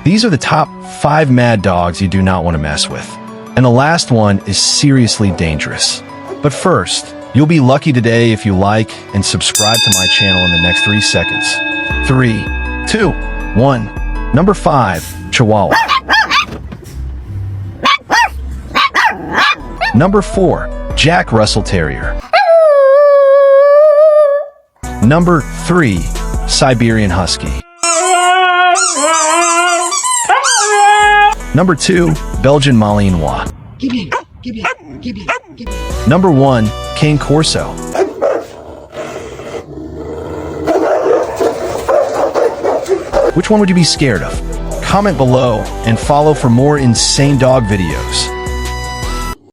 These are the top 5 mad dogs you do not want to mess with. And the last one is seriously dangerous. But first, you'll be lucky today if you like and subscribe to my channel in the next 3 seconds. 3, 2, 1. Number 5, Chihuahua. Number 4, Jack Russell Terrier. Number 3, Siberian Husky. Number 2, Belgian Malinois. Number 1, Cane Corso. Which one would you be scared of? Comment below and follow for more insane dog videos.